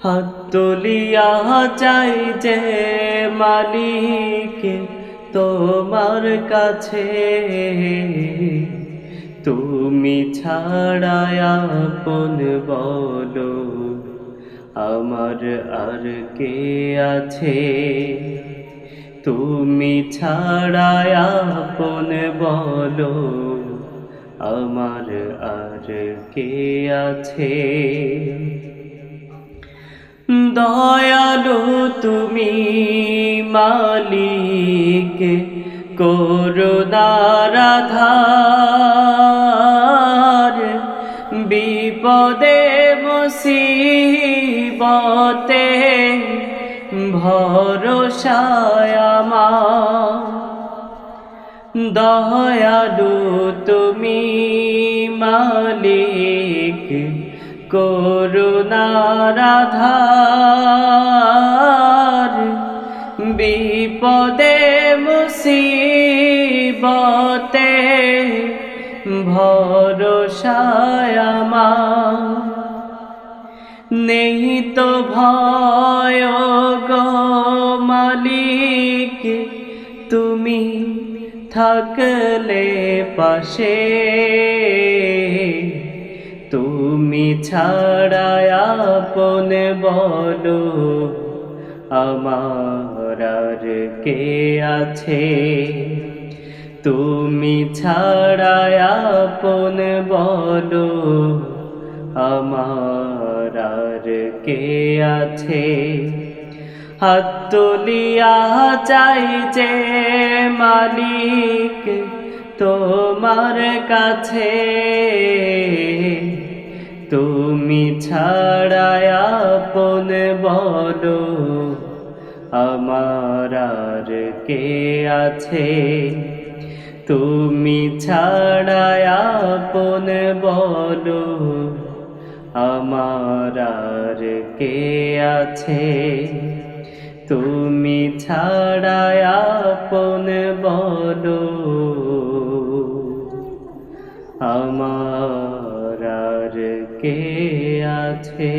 হাত তুলিয়া চাই যে মালিক তোমার কাছে, তুমি ছাড়া আপন বলো আমার আর কে আছে। তুমি ছাড়া আপন বলো আমার আর কে আছে। দয়ালু তুমি মালিক, করুণার আধার, বিপদে মুসিবতে ভরসায় আমার। দয়ালু তুমি মালিক, করুণার আধার, বিপদে মুসিবতে ভরসায় আমার। নেই তো ভয় গো মালিক, তুমি থাকলে পাশে, তুমি ছাড়া আপন বলো আমার আর কে আছে। তুমি ছাড়া আপন বলো আমার আর কে আছে। হাত তুলিয়া চাই যে মালিক তোমার কাছে, তুমি ছাড়া আপন বলো আমার আর কে আছে। তুমি ছাড়া আপন বলো আমার আর কে আছে। তুমি ছাড়া আপন বলো আমার আর কে আছে।